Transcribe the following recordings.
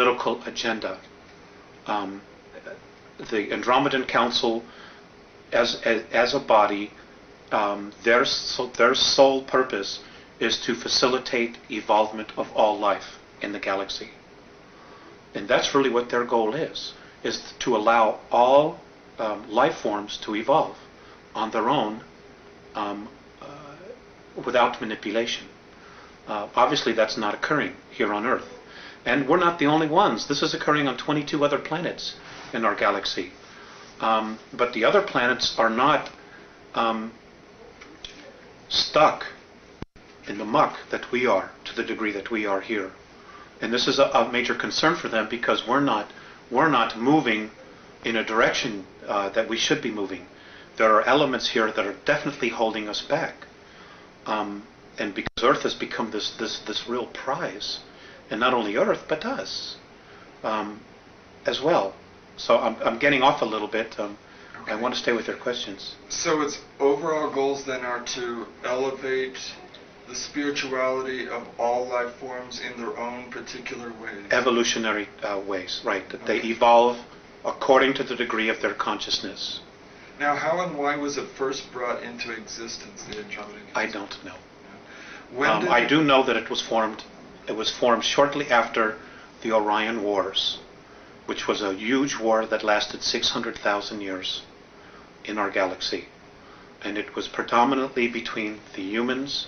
political agenda. Um, the Andromedan Council, as a body, their sole purpose is to facilitate evolvement of all life in the galaxy. And that's really what their goal is to allow all life forms to evolve on their own without manipulation. Obviously, that's not occurring here on Earth. And we're not the only ones. This is occurring on 22 other planets in our galaxy. But the other planets are not stuck in the muck that we are, to the degree that we are here. And this is a major concern for them, because we're not moving in a direction that we should be moving. There are elements here that are definitely holding us back. And because Earth has become this real prize, and not only Earth, but us as well. So I'm getting off a little bit. Okay. I want to stay with your questions. So its overall goals then are to elevate the spirituality of all life forms in their own particular ways. Evolutionary ways, right. That they evolve according to the degree of their consciousness. Now, how and why was it first brought into existence, the Andromedan Council? I don't know. Yeah. I do know that it was formed. It was formed shortly after the Orion Wars, which was a huge war that lasted 600,000 years in our galaxy. And it was predominantly between the humans,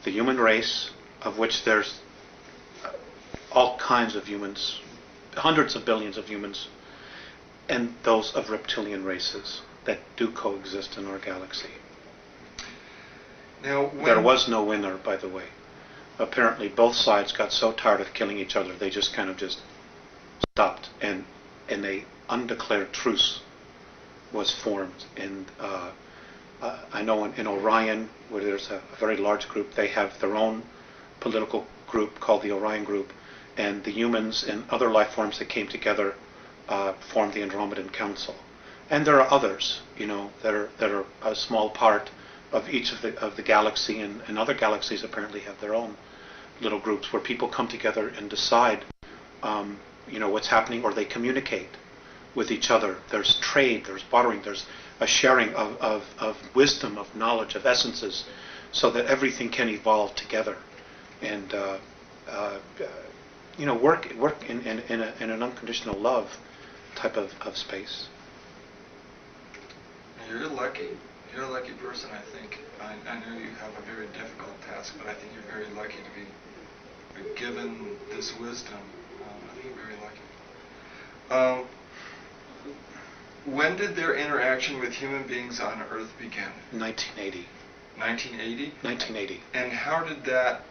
the human race, of which there's all kinds of humans, hundreds of billions of humans, and those of reptilian races that do coexist in our galaxy. Now, there was no winner, by the way. Apparently both sides got so tired of killing each other, they just kind of stopped, and a undeclared truce was formed. And I know in Orion, where there's a very large group, they have their own political group called the Orion Group, and the humans and other life forms that came together formed the Andromedan Council. And there are others, that are a small part of each of the galaxy, and other galaxies apparently have their own little groups where people come together and decide, what's happening, or they communicate with each other. There's trade, there's bartering, there's a sharing of wisdom, of knowledge, of essences, so that everything can evolve together, and work in an unconditional love type of space. You're lucky. You're a lucky person, I think. I know you have a very difficult task, but I think you're very lucky to be given this wisdom. I think you're very lucky. When did their interaction with human beings on Earth begin? 1980. 1980? 1980. And how did that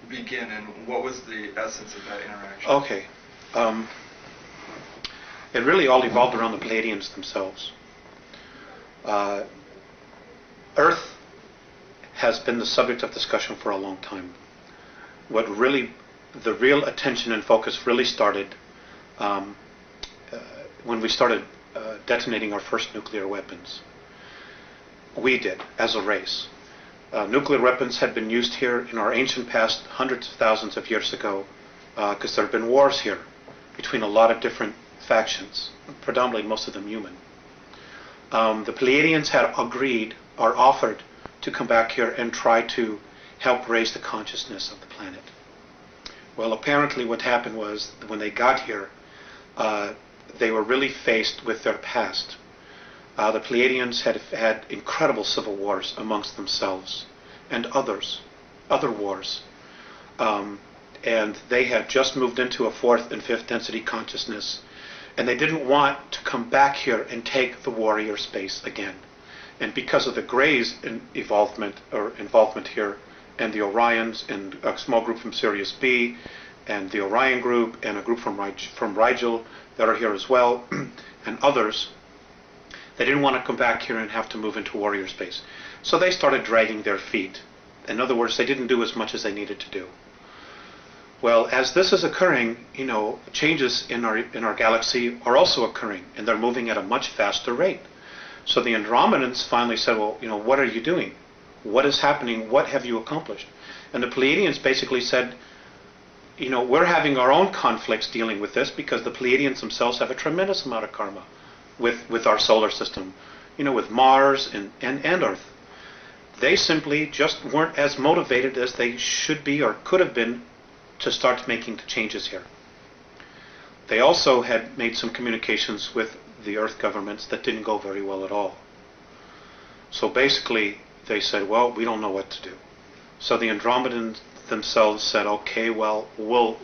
begin, and what was the essence of that interaction? Okay. It really all evolved around the Pleiadians themselves. Earth has been the subject of discussion for a long time. The real attention and focus really started when we started detonating our first nuclear weapons. We did, as a race. Nuclear weapons had been used here in our ancient past hundreds of thousands of years ago, because there have been wars here between a lot of different factions, predominantly most of them human. The Pleiadians had agreed or offered to come back here and try to help raise the consciousness of the planet. Well, apparently what happened was, when they got here, they were really faced with their past. The Pleiadians had had incredible civil wars amongst themselves and other wars. And they had just moved into a fourth and fifth density consciousness, and they didn't want to come back here and take the warrior space again. And because of the Greys' involvement here, and the Orions, and a small group from Sirius B, and the Orion group, and a group from Rigel that are here as well, and others, they didn't want to come back here and have to move into warrior space. So they started dragging their feet. In other words, they didn't do as much as they needed to do. Well, as this is occurring, changes in our galaxy are also occurring, and they're moving at a much faster rate. So the Andromedans finally said, well, what are you doing? What is happening? What have you accomplished? And the Pleiadians basically said, we're having our own conflicts dealing with this because the Pleiadians themselves have a tremendous amount of karma with our solar system, with Mars and Earth. They simply just weren't as motivated as they should be or could have been to start making the changes here. They also had made some communications with the Earth governments that didn't go very well at all. So basically, they said, well, we don't know what to do. So the Andromedans themselves said, okay, well, we'll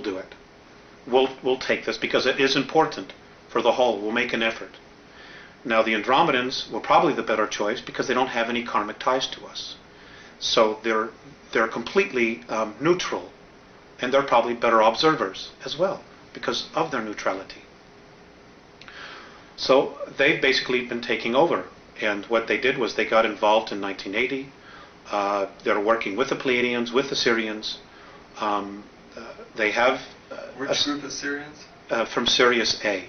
do it. We'll take this because it is important for the whole. We'll make an effort. Now, the Andromedans were probably the better choice because they don't have any karmic ties to us. So they're completely neutral, and they're probably better observers as well because of their neutrality. So they've basically been taking over, and what they did was they got involved in 1980. They're working with the Pleiadians, with the Syrians. They have which group of Syrians? From Sirius A.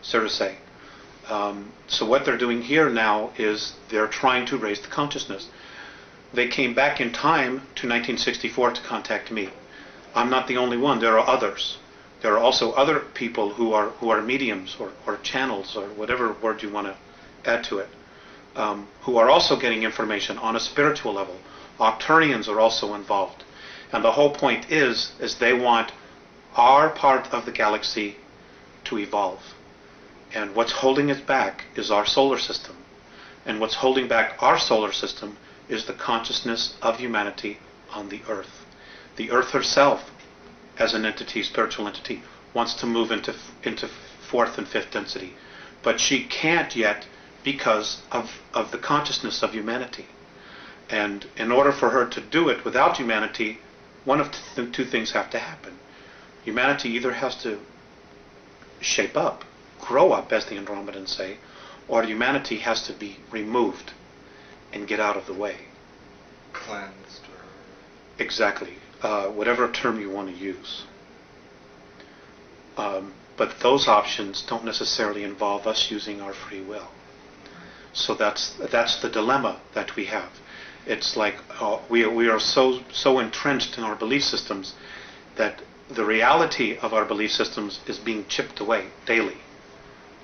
Sirius A. So what they're doing here now is they're trying to raise the consciousness. They came back in time to 1964 to contact me. I'm not the only one. There are others. There are also other people who are mediums or channels or whatever word you want to add to it, who are also getting information on a spiritual level. Octurians are also involved. And the whole point is they want our part of the galaxy to evolve. And what's holding it back is our solar system. And what's holding back our solar system is the consciousness of humanity on the Earth. The Earth herself, as an entity, spiritual entity, wants to move into fourth and fifth density. But she can't yet because of the consciousness of humanity. And in order for her to do it without humanity, one of two things have to happen. Humanity either has to shape up, grow up, as the Andromedans say, or humanity has to be removed and get out of the way. Cleansed. Exactly. Whatever term you want to use. But those options don't necessarily involve us using our free will. So that's the dilemma that we have. It's like we are so entrenched in our belief systems that the reality of our belief systems is being chipped away daily,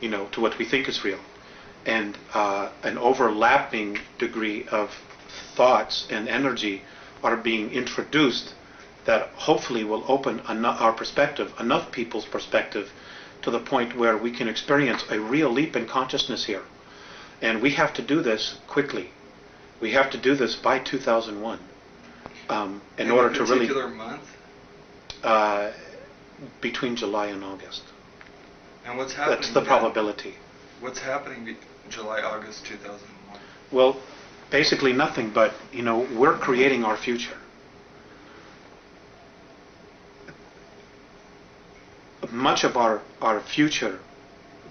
to what we think is real. And an overlapping degree of thoughts and energy are being introduced that hopefully will open our perspective, enough people's perspective, to the point where we can experience a real leap in consciousness here. And we have to do this quickly. We have to do this by 2001 in order to really... particular month? Between July and August. And what's happening? That's the probability. What's happening July, August 2001? Well, basically nothing, but, we're creating our future. Much of our future,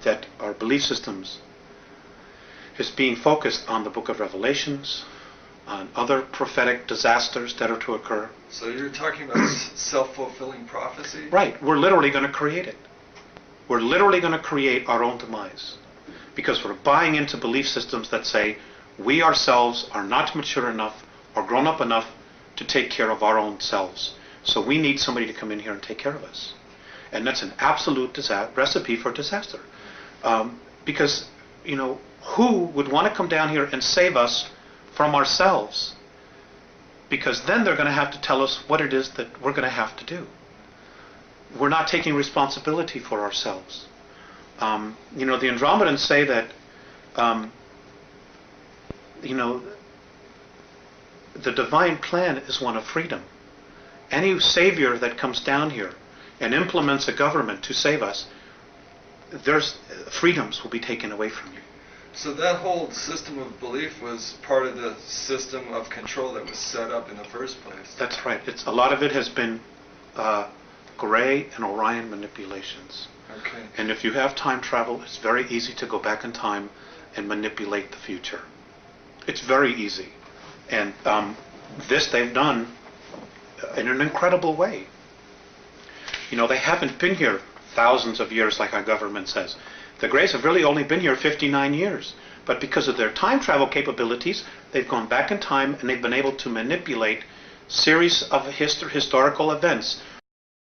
that our belief systems, is being focused on the Book of Revelations, on other prophetic disasters that are to occur. So you're talking about self-fulfilling prophecy? Right. We're literally going to create it. We're literally going to create our own demise. Because we're buying into belief systems that say we ourselves are not mature enough or grown up enough to take care of our own selves. So we need somebody to come in here and take care of us. And that's an absolute recipe for disaster. Because, who would want to come down here and save us from ourselves? Because then they're going to have to tell us what it is that we're going to have to do. We're not taking responsibility for ourselves. The Andromedans say that, the divine plan is one of freedom. Any savior that comes down here and implements a government to save us, there's freedoms will be taken away from you. So that whole system of belief was part of the system of control that was set up in the first place. That's right. A lot of it has been Gray and Orion manipulations. Okay. And if you have time travel, it's very easy to go back in time and manipulate the future. It's very easy. And this they've done in an incredible way. They haven't been here thousands of years like our government says. The Greys have really only been here 59 years. But because of their time travel capabilities, they've gone back in time and they've been able to manipulate series of historical events